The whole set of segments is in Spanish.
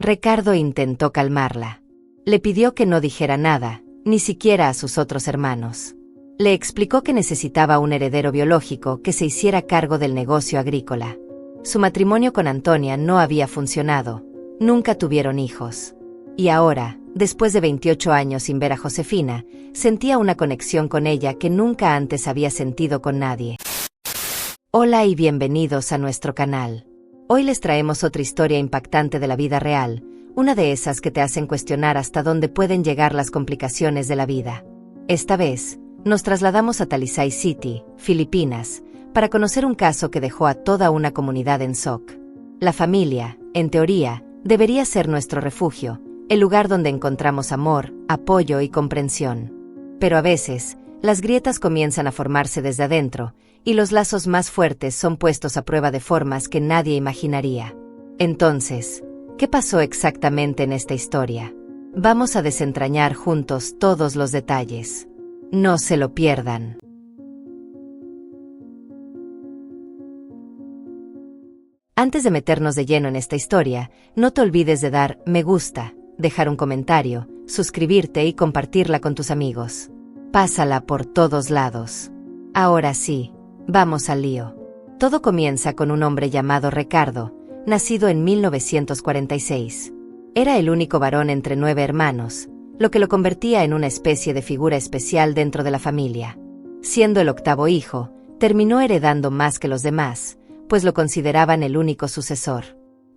Ricardo intentó calmarla. Le pidió que no dijera nada, ni siquiera a sus otros hermanos. Le explicó que necesitaba un heredero biológico que se hiciera cargo del negocio agrícola. Su matrimonio con Antonia no había funcionado, nunca tuvieron hijos. Y ahora, después de 28 años sin ver a Josefina, sentía una conexión con ella que nunca antes había sentido con nadie. Hola y bienvenidos a nuestro canal. Hoy les traemos otra historia impactante de la vida real, una de esas que te hacen cuestionar hasta dónde pueden llegar las complicaciones de la vida. Esta vez, nos trasladamos a Talisay City, Filipinas, para conocer un caso que dejó a toda una comunidad en shock. La familia, en teoría, debería ser nuestro refugio, el lugar donde encontramos amor, apoyo y comprensión. Pero a veces, las grietas comienzan a formarse desde adentro, y los lazos más fuertes son puestos a prueba de formas que nadie imaginaría. Entonces, ¿qué pasó exactamente en esta historia? Vamos a desentrañar juntos todos los detalles. No se lo pierdan. Antes de meternos de lleno en esta historia, no te olvides de dar me gusta, dejar un comentario, suscribirte y compartirla con tus amigos. Pásala por todos lados. Ahora sí, vamos al lío. Todo comienza con un hombre llamado Ricardo, nacido en 1946. Era el único varón entre 9 hermanos, lo que lo convertía en una especie de figura especial dentro de la familia. Siendo el octavo hijo, terminó heredando más que los demás, pues lo consideraban el único sucesor.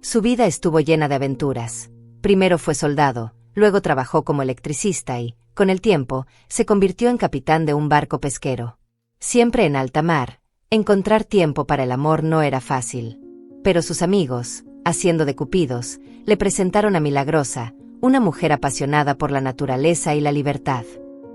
Su vida estuvo llena de aventuras. Primero fue soldado, luego trabajó como electricista y, con el tiempo, se convirtió en capitán de un barco pesquero. Siempre en alta mar, encontrar tiempo para el amor no era fácil. Pero sus amigos, haciendo de cupidos, le presentaron a Milagrosa, una mujer apasionada por la naturaleza y la libertad.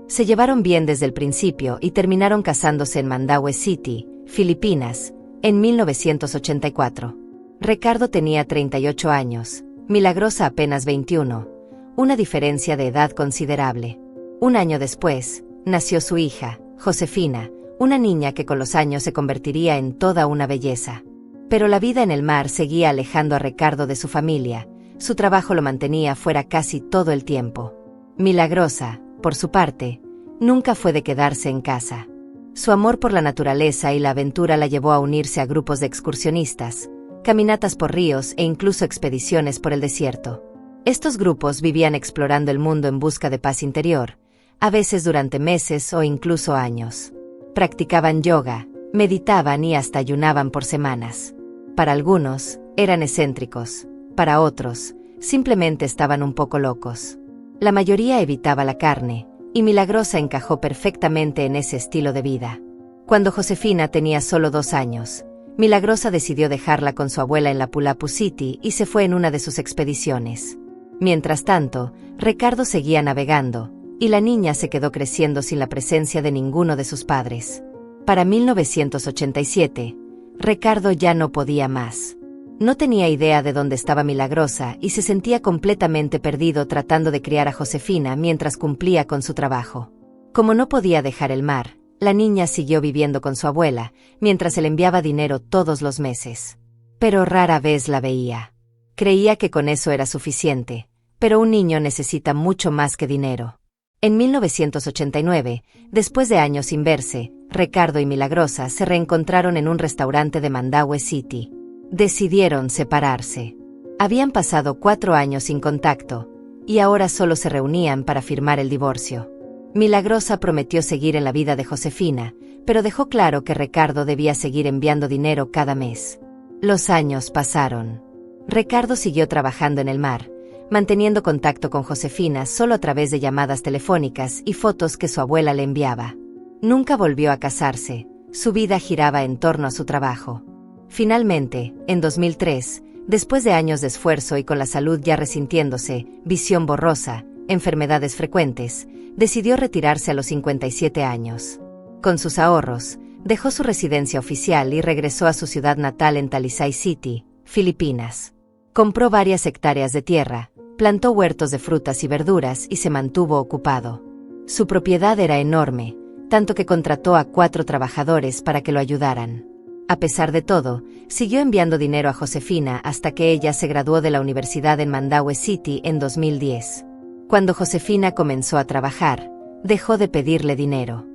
Se llevaron bien desde el principio y terminaron casándose en Mandaue City, Filipinas, en 1984. Ricardo tenía 38 años, Milagrosa apenas 21, una diferencia de edad considerable. Un año después, nació su hija, Josefina, una niña que con los años se convertiría en toda una belleza. Pero la vida en el mar seguía alejando a Ricardo de su familia. Su trabajo lo mantenía fuera casi todo el tiempo. Milagrosa, por su parte, nunca fue de quedarse en casa. Su amor por la naturaleza y la aventura la llevó a unirse a grupos de excursionistas, caminatas por ríos e incluso expediciones por el desierto. Estos grupos vivían explorando el mundo en busca de paz interior, a veces durante meses o incluso años. Practicaban yoga, meditaban y hasta ayunaban por semanas. Para algunos, eran excéntricos. Para otros, simplemente estaban un poco locos. La mayoría evitaba la carne, y Milagrosa encajó perfectamente en ese estilo de vida. Cuando Josefina tenía solo 2 años, Milagrosa decidió dejarla con su abuela en Lapu-Lapu City y se fue en una de sus expediciones. Mientras tanto, Ricardo seguía navegando, y la niña se quedó creciendo sin la presencia de ninguno de sus padres. Para 1987, Ricardo ya no podía más. No tenía idea de dónde estaba Milagrosa y se sentía completamente perdido tratando de criar a Josefina mientras cumplía con su trabajo. Como no podía dejar el mar, la niña siguió viviendo con su abuela, mientras él enviaba dinero todos los meses. Pero rara vez la veía. Creía que con eso era suficiente, pero un niño necesita mucho más que dinero. En 1989, después de años sin verse, Ricardo y Milagrosa se reencontraron en un restaurante de Mandaue City. Decidieron separarse. Habían pasado 4 años sin contacto, y ahora solo se reunían para firmar el divorcio. Milagrosa prometió seguir en la vida de Josefina, pero dejó claro que Ricardo debía seguir enviando dinero cada mes. Los años pasaron. Ricardo siguió trabajando en el mar, manteniendo contacto con Josefina solo a través de llamadas telefónicas y fotos que su abuela le enviaba. Nunca volvió a casarse, su vida giraba en torno a su trabajo. Finalmente, en 2003, después de años de esfuerzo y con la salud ya resintiéndose, visión borrosa, enfermedades frecuentes, decidió retirarse a los 57 años. Con sus ahorros, dejó su residencia oficial y regresó a su ciudad natal en Talisay City, Filipinas. Compró varias hectáreas de tierra, plantó huertos de frutas y verduras y se mantuvo ocupado. Su propiedad era enorme, tanto que contrató a 4 trabajadores para que lo ayudaran. A pesar de todo, siguió enviando dinero a Josefina hasta que ella se graduó de la universidad en Mandaue City en 2010. Cuando Josefina comenzó a trabajar, dejó de pedirle dinero.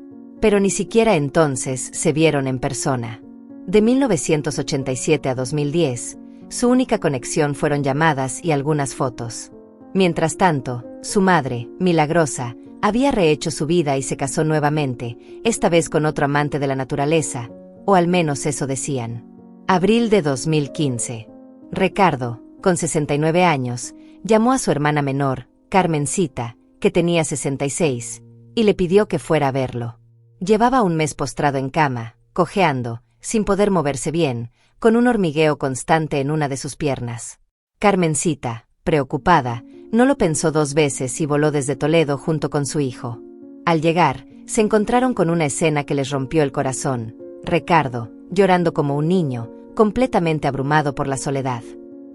Pero ni siquiera entonces se vieron en persona. De 1987 a 2010, su única conexión fueron llamadas y algunas fotos. Mientras tanto, su madre, Milagrosa, había rehecho su vida y se casó nuevamente, esta vez con otro amante de la naturaleza, o al menos eso decían. Abril de 2015. Ricardo, con 69 años, llamó a su hermana menor, Carmencita, que tenía 66, y le pidió que fuera a verlo. Llevaba un mes postrado en cama, cojeando, sin poder moverse bien, con un hormigueo constante en una de sus piernas. Carmencita, preocupada, no lo pensó dos veces y voló desde Toledo junto con su hijo. Al llegar, se encontraron con una escena que les rompió el corazón. Ricardo, llorando como un niño, completamente abrumado por la soledad.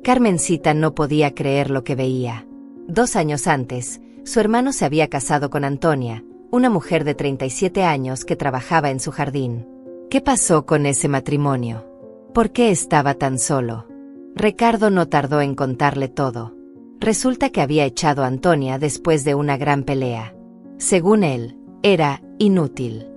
Carmencita no podía creer lo que veía. 2 años antes, su hermano se había casado con Antonia, una mujer de 37 años que trabajaba en su jardín. ¿Qué pasó con ese matrimonio? ¿Por qué estaba tan solo? Ricardo no tardó en contarle todo. Resulta que había echado a Antonia después de una gran pelea. Según él, era inútil.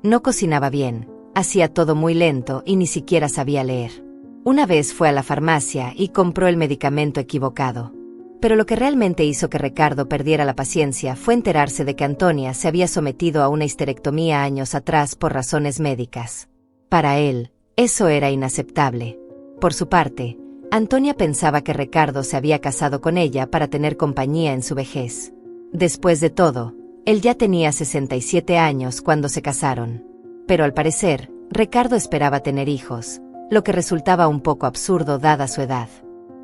No cocinaba bien, hacía todo muy lento y ni siquiera sabía leer. Una vez fue a la farmacia y compró el medicamento equivocado. Pero lo que realmente hizo que Ricardo perdiera la paciencia fue enterarse de que Antonia se había sometido a una histerectomía años atrás por razones médicas. Para él, eso era inaceptable. Por su parte, Antonia pensaba que Ricardo se había casado con ella para tener compañía en su vejez. Después de todo, él ya tenía 67 años cuando se casaron. Pero al parecer, Ricardo esperaba tener hijos, lo que resultaba un poco absurdo dada su edad.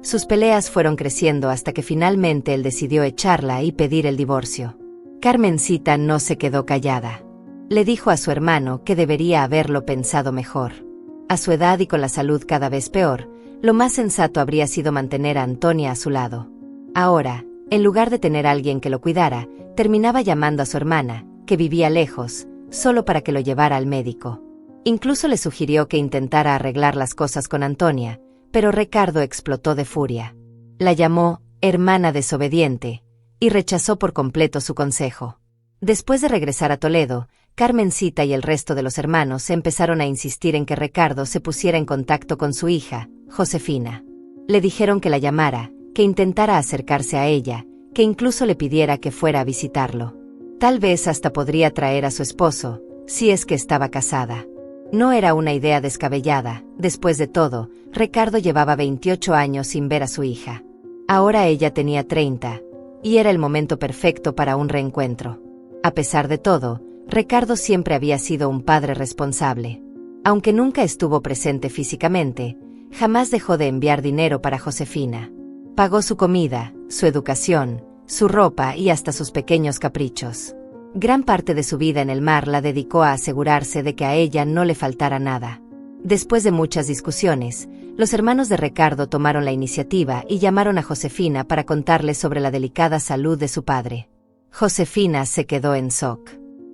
Sus peleas fueron creciendo hasta que finalmente él decidió echarla y pedir el divorcio. Carmencita no se quedó callada. Le dijo a su hermano que debería haberlo pensado mejor. A su edad y con la salud cada vez peor, lo más sensato habría sido mantener a Antonia a su lado. Ahora, en lugar de tener a alguien que lo cuidara, terminaba llamando a su hermana, que vivía lejos, solo para que lo llevara al médico. Incluso le sugirió que intentara arreglar las cosas con Antonia, pero Ricardo explotó de furia. La llamó hermana desobediente, y rechazó por completo su consejo. Después de regresar a Toledo, Carmencita y el resto de los hermanos empezaron a insistir en que Ricardo se pusiera en contacto con su hija, Josefina. Le dijeron que la llamara, que intentara acercarse a ella, que incluso le pidiera que fuera a visitarlo. Tal vez hasta podría traer a su esposo, si es que estaba casada. No era una idea descabellada, después de todo, Ricardo llevaba 28 años sin ver a su hija. Ahora ella tenía 30, y era el momento perfecto para un reencuentro. A pesar de todo, Ricardo siempre había sido un padre responsable. Aunque nunca estuvo presente físicamente, jamás dejó de enviar dinero para Josefina. Pagó su comida, su educación, su ropa y hasta sus pequeños caprichos. Gran parte de su vida en el mar la dedicó a asegurarse de que a ella no le faltara nada. Después de muchas discusiones, los hermanos de Ricardo tomaron la iniciativa y llamaron a Josefina para contarle sobre la delicada salud de su padre. Josefina se quedó en shock.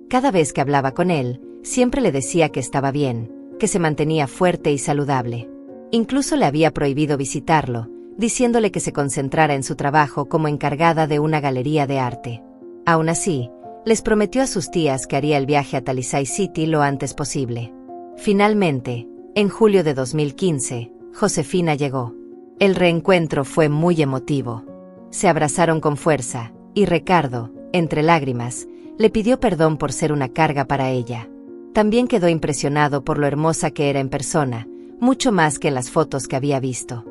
Cada vez que hablaba con él, siempre le decía que estaba bien, que se mantenía fuerte y saludable. Incluso le había prohibido visitarlo, diciéndole que se concentrara en su trabajo como encargada de una galería de arte. Aún así, les prometió a sus tías que haría el viaje a Talisay City lo antes posible. Finalmente, en julio de 2015, Josefina llegó. El reencuentro fue muy emotivo. Se abrazaron con fuerza, y Ricardo, entre lágrimas, le pidió perdón por ser una carga para ella. También quedó impresionado por lo hermosa que era en persona, mucho más que en las fotos que había visto.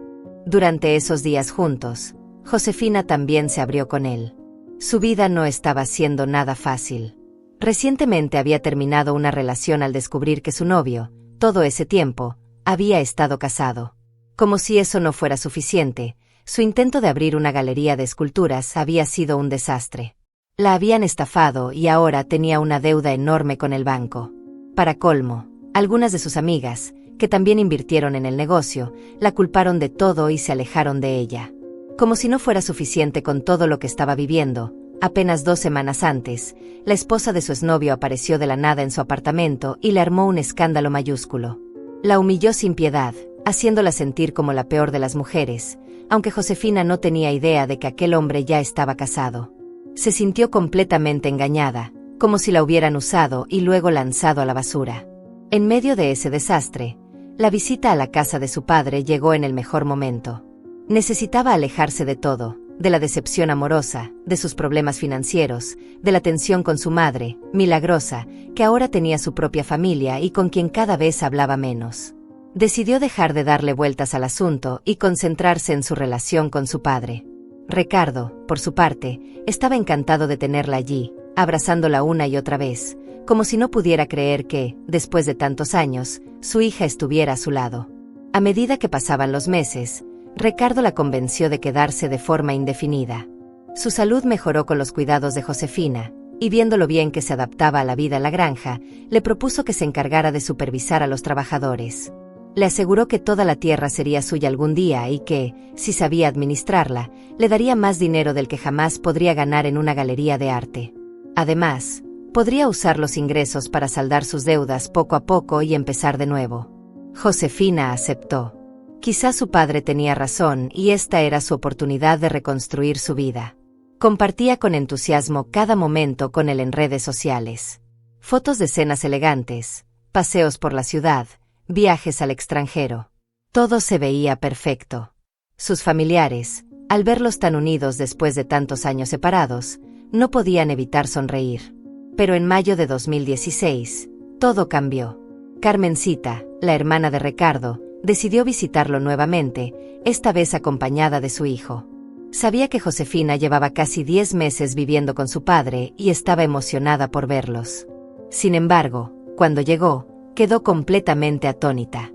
Durante esos días juntos, Josefina también se abrió con él. Su vida no estaba siendo nada fácil. Recientemente había terminado una relación al descubrir que su novio, todo ese tiempo, había estado casado. Como si eso no fuera suficiente, su intento de abrir una galería de esculturas había sido un desastre. La habían estafado y ahora tenía una deuda enorme con el banco. Para colmo, algunas de sus amigas, que también invirtieron en el negocio, la culparon de todo y se alejaron de ella. Como si no fuera suficiente con todo lo que estaba viviendo, apenas 2 semanas antes, la esposa de su exnovio apareció de la nada en su apartamento y le armó un escándalo mayúsculo. La humilló sin piedad, haciéndola sentir como la peor de las mujeres, aunque Josefina no tenía idea de que aquel hombre ya estaba casado. Se sintió completamente engañada, como si la hubieran usado y luego lanzado a la basura. En medio de ese desastre, la visita a la casa de su padre llegó en el mejor momento. Necesitaba alejarse de todo, de la decepción amorosa, de sus problemas financieros, de la tensión con su madre, Milagrosa, que ahora tenía su propia familia y con quien cada vez hablaba menos. Decidió dejar de darle vueltas al asunto y concentrarse en su relación con su padre. Ricardo, por su parte, estaba encantado de tenerla allí, abrazándola una y otra vez, como si no pudiera creer que, después de tantos años, su hija estuviera a su lado. A medida que pasaban los meses, Ricardo la convenció de quedarse de forma indefinida. Su salud mejoró con los cuidados de Josefina, y viendo lo bien que se adaptaba a la vida en la granja, le propuso que se encargara de supervisar a los trabajadores. Le aseguró que toda la tierra sería suya algún día y que, si sabía administrarla, le daría más dinero del que jamás podría ganar en una galería de arte. Además, podría usar los ingresos para saldar sus deudas poco a poco y empezar de nuevo. Josefina aceptó. Quizás su padre tenía razón y esta era su oportunidad de reconstruir su vida. Compartía con entusiasmo cada momento con él en redes sociales. Fotos de cenas elegantes, paseos por la ciudad, viajes al extranjero. Todo se veía perfecto. Sus familiares, al verlos tan unidos después de tantos años separados, no podían evitar sonreír. Pero en mayo de 2016, todo cambió. Carmencita, la hermana de Ricardo, decidió visitarlo nuevamente, esta vez acompañada de su hijo. Sabía que Josefina llevaba casi 10 meses viviendo con su padre y estaba emocionada por verlos. Sin embargo, cuando llegó, quedó completamente atónita.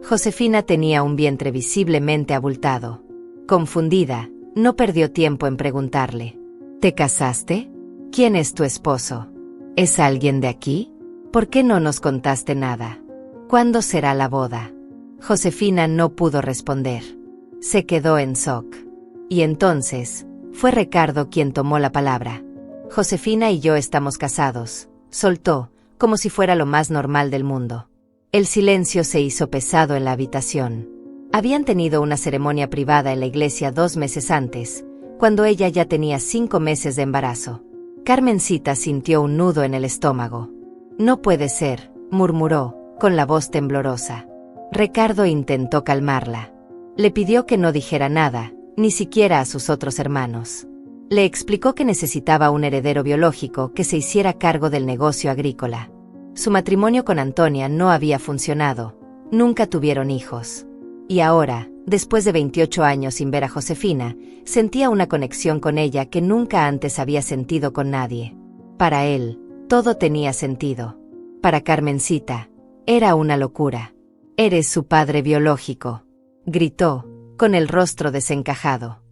Josefina tenía un vientre visiblemente abultado. Confundida, no perdió tiempo en preguntarle: ¿te casaste? ¿Quién es tu esposo? ¿Es alguien de aquí? ¿Por qué no nos contaste nada? ¿Cuándo será la boda? Josefina no pudo responder. Se quedó en shock. Y entonces, fue Ricardo quien tomó la palabra. Josefina y yo estamos casados, soltó, como si fuera lo más normal del mundo. El silencio se hizo pesado en la habitación. Habían tenido una ceremonia privada en la iglesia 2 meses antes, cuando ella ya tenía 5 meses de embarazo. Carmencita sintió un nudo en el estómago. No puede ser, murmuró, con la voz temblorosa. Ricardo intentó calmarla. Le pidió que no dijera nada, ni siquiera a sus otros hermanos. Le explicó que necesitaba un heredero biológico que se hiciera cargo del negocio agrícola. Su matrimonio con Antonia no había funcionado, nunca tuvieron hijos. Y ahora, después de 28 años sin ver a Josefina, sentía una conexión con ella que nunca antes había sentido con nadie. Para él, todo tenía sentido. Para Carmencita, era una locura. «Eres su padre biológico», gritó, con el rostro desencajado.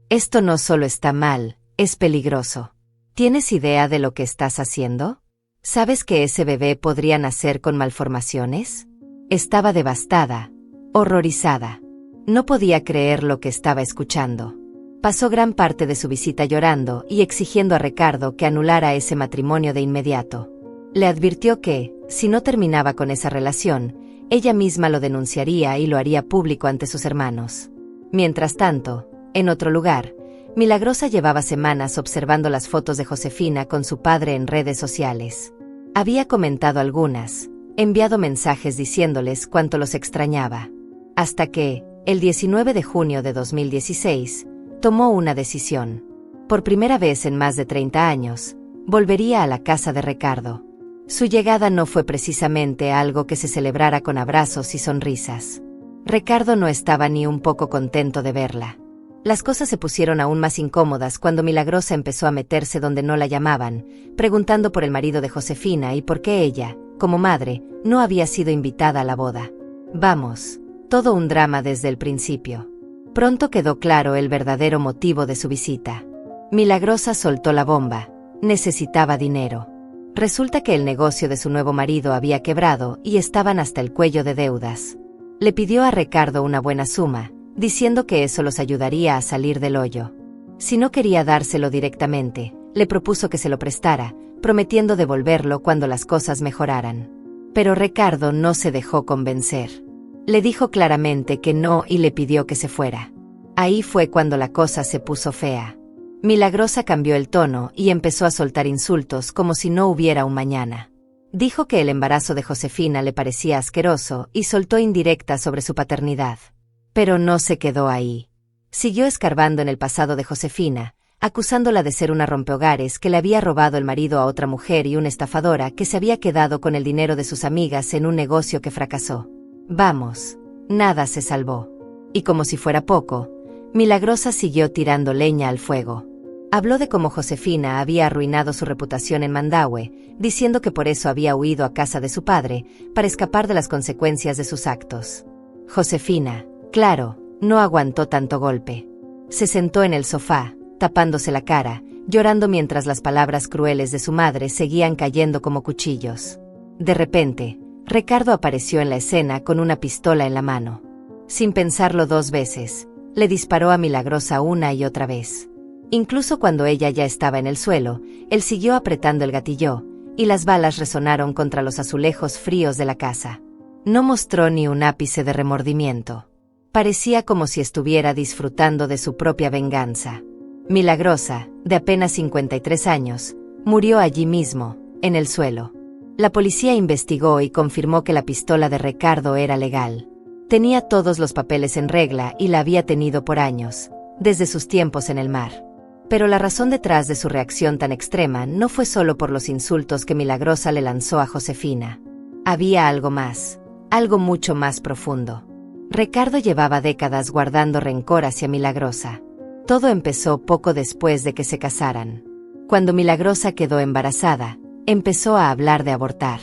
«Esto no solo está mal, es peligroso. ¿Tienes idea de lo que estás haciendo? ¿Sabes que ese bebé podría nacer con malformaciones?» Estaba devastada, horrorizada. No podía creer lo que estaba escuchando. Pasó gran parte de su visita llorando y exigiendo a Ricardo que anulara ese matrimonio de inmediato. Le advirtió que, si no terminaba con esa relación, ella misma lo denunciaría y lo haría público ante sus hermanos. Mientras tanto, en otro lugar, Milagrosa llevaba semanas observando las fotos de Josefina con su padre en redes sociales. Había comentado algunas, enviado mensajes diciéndoles cuánto los extrañaba. Hasta que, el 19 de junio de 2016, tomó una decisión. Por primera vez en más de 30 años, volvería a la casa de Ricardo. Su llegada no fue precisamente algo que se celebrara con abrazos y sonrisas. Ricardo no estaba ni un poco contento de verla. Las cosas se pusieron aún más incómodas cuando Milagrosa empezó a meterse donde no la llamaban, preguntando por el marido de Josefina y por qué ella, como madre, no había sido invitada a la boda. Vamos, todo un drama desde el principio. Pronto quedó claro el verdadero motivo de su visita. Milagrosa soltó la bomba: necesitaba dinero. Resulta que el negocio de su nuevo marido había quebrado y estaban hasta el cuello de deudas. Le pidió a Ricardo una buena suma, diciendo que eso los ayudaría a salir del hoyo. Si no quería dárselo directamente, le propuso que se lo prestara, prometiendo devolverlo cuando las cosas mejoraran. Pero Ricardo no se dejó convencer. Le dijo claramente que no y le pidió que se fuera. Ahí fue cuando la cosa se puso fea. Milagrosa cambió el tono y empezó a soltar insultos como si no hubiera un mañana. Dijo que el embarazo de Josefina le parecía asqueroso y soltó indirectas sobre su paternidad. Pero no se quedó ahí. Siguió escarbando en el pasado de Josefina, acusándola de ser una rompehogares que le había robado el marido a otra mujer y una estafadora que se había quedado con el dinero de sus amigas en un negocio que fracasó. Vamos, nada se salvó. Y como si fuera poco, Milagrosa siguió tirando leña al fuego. Habló de cómo Josefina había arruinado su reputación en Mandaue, diciendo que por eso había huido a casa de su padre, para escapar de las consecuencias de sus actos. Josefina, claro, no aguantó tanto golpe. Se sentó en el sofá, tapándose la cara, llorando mientras las palabras crueles de su madre seguían cayendo como cuchillos. De repente, Ricardo apareció en la escena con una pistola en la mano. Sin pensarlo 2 veces, le disparó a Milagrosa una y otra vez. Incluso cuando ella ya estaba en el suelo, él siguió apretando el gatillo, y las balas resonaron contra los azulejos fríos de la casa. No mostró ni un ápice de remordimiento. Parecía como si estuviera disfrutando de su propia venganza. Milagrosa, de apenas 53 años, murió allí mismo, en el suelo. La policía investigó y confirmó que la pistola de Ricardo era legal. Tenía todos los papeles en regla y la había tenido por años, desde sus tiempos en el mar. Pero la razón detrás de su reacción tan extrema no fue solo por los insultos que Milagrosa le lanzó a Josefina. Había algo más, algo mucho más profundo. Ricardo llevaba décadas guardando rencor hacia Milagrosa. Todo empezó poco después de que se casaran. Cuando Milagrosa quedó embarazada, empezó a hablar de abortar.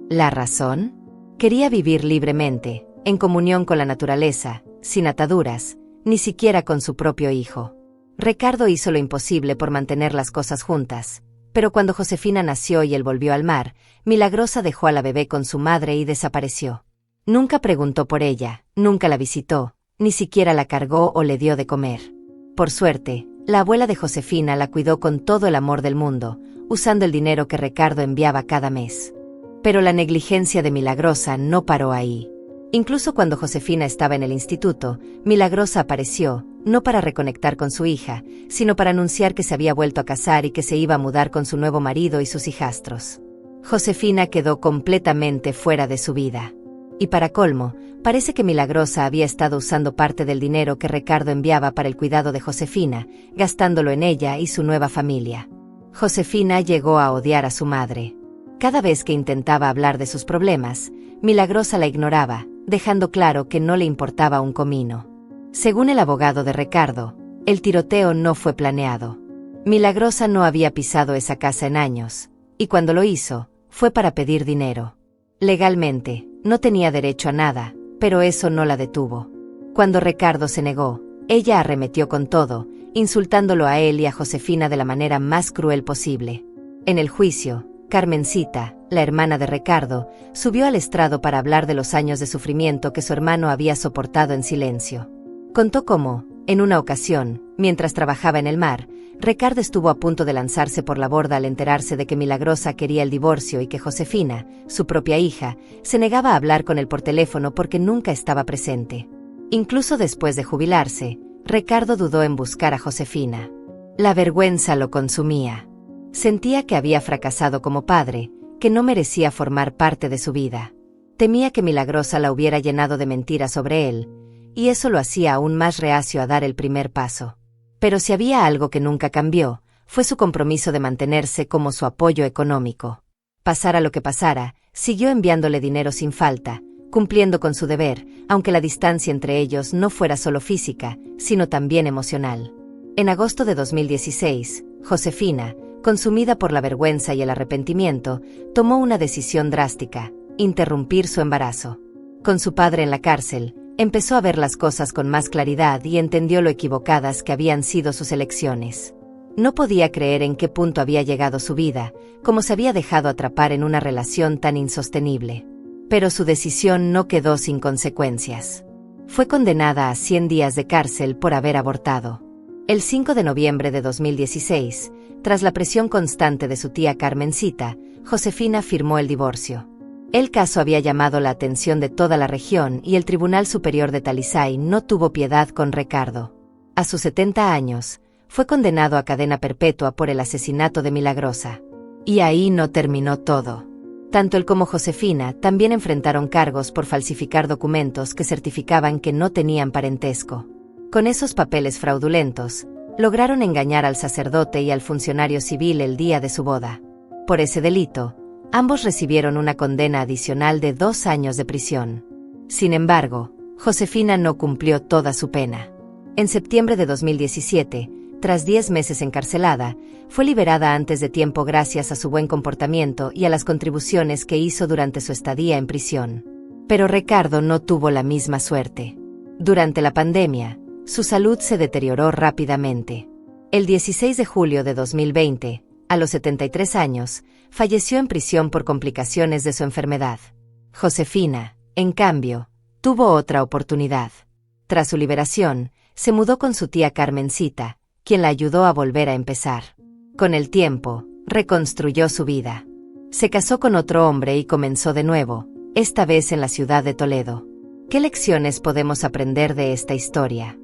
¿La razón? Quería vivir libremente, en comunión con la naturaleza, sin ataduras, ni siquiera con su propio hijo. Ricardo hizo lo imposible por mantener las cosas juntas, pero cuando Josefina nació y él volvió al mar, Milagrosa dejó a la bebé con su madre y desapareció. Nunca preguntó por ella, nunca la visitó, ni siquiera la cargó o le dio de comer. Por suerte, la abuela de Josefina la cuidó con todo el amor del mundo, usando el dinero que Ricardo enviaba cada mes. Pero la negligencia de Milagrosa no paró ahí. Incluso cuando Josefina estaba en el instituto, Milagrosa apareció, no para reconectar con su hija, sino para anunciar que se había vuelto a casar y que se iba a mudar con su nuevo marido y sus hijastros. Josefina quedó completamente fuera de su vida. Y para colmo, parece que Milagrosa había estado usando parte del dinero que Ricardo enviaba para el cuidado de Josefina, gastándolo en ella y su nueva familia. Josefina llegó a odiar a su madre. Cada vez que intentaba hablar de sus problemas, Milagrosa la ignoraba, dejando claro que no le importaba un comino. Según el abogado de Ricardo, el tiroteo no fue planeado. Milagrosa no había pisado esa casa en años, y cuando lo hizo, fue para pedir dinero. Legalmente, no tenía derecho a nada, pero eso no la detuvo. Cuando Ricardo se negó, ella arremetió con todo, insultándolo a él y a Josefina de la manera más cruel posible. En el juicio, Carmencita, la hermana de Ricardo, subió al estrado para hablar de los años de sufrimiento que su hermano había soportado en silencio. Contó cómo, en una ocasión, mientras trabajaba en el mar, Ricardo estuvo a punto de lanzarse por la borda al enterarse de que Milagrosa quería el divorcio y que Josefina, su propia hija, se negaba a hablar con él por teléfono porque nunca estaba presente. Incluso después de jubilarse, Ricardo dudó en buscar a Josefina. La vergüenza lo consumía. Sentía que había fracasado como padre, que no merecía formar parte de su vida. Temía que Milagrosa la hubiera llenado de mentiras sobre él, y eso lo hacía aún más reacio a dar el primer paso. Pero si había algo que nunca cambió, fue su compromiso de mantenerse como su apoyo económico. Pasara lo que pasara, siguió enviándole dinero sin falta, cumpliendo con su deber, aunque la distancia entre ellos no fuera solo física, sino también emocional. En agosto de 2016, Josefina, consumida por la vergüenza y el arrepentimiento, tomó una decisión drástica: interrumpir su embarazo. Con su padre en la cárcel, empezó a ver las cosas con más claridad y entendió lo equivocadas que habían sido sus elecciones. No podía creer en qué punto había llegado su vida, cómo se había dejado atrapar en una relación tan insostenible. Pero su decisión no quedó sin consecuencias. Fue condenada a 100 días de cárcel por haber abortado. El 5 de noviembre de 2016, tras la presión constante de su tía Carmencita, Josefina firmó el divorcio. El caso había llamado la atención de toda la región y el Tribunal Superior de Talisay no tuvo piedad con Ricardo. A sus 70 años, fue condenado a cadena perpetua por el asesinato de Milagrosa. Y ahí no terminó todo. Tanto él como Josefina también enfrentaron cargos por falsificar documentos que certificaban que no tenían parentesco. Con esos papeles fraudulentos, lograron engañar al sacerdote y al funcionario civil el día de su boda. Por ese delito, ambos recibieron una condena adicional de 2 años de prisión. Sin embargo, Josefina no cumplió toda su pena. En septiembre de 2017, tras 10 meses encarcelada, fue liberada antes de tiempo gracias a su buen comportamiento y a las contribuciones que hizo durante su estadía en prisión. Pero Ricardo no tuvo la misma suerte. Durante la pandemia, su salud se deterioró rápidamente. El 16 de julio de 2020, a los 73 años, falleció en prisión por complicaciones de su enfermedad. Josefina, en cambio, tuvo otra oportunidad. Tras su liberación, se mudó con su tía Carmencita, quien la ayudó a volver a empezar. Con el tiempo, reconstruyó su vida. Se casó con otro hombre y comenzó de nuevo, esta vez en la ciudad de Toledo. ¿Qué lecciones podemos aprender de esta historia?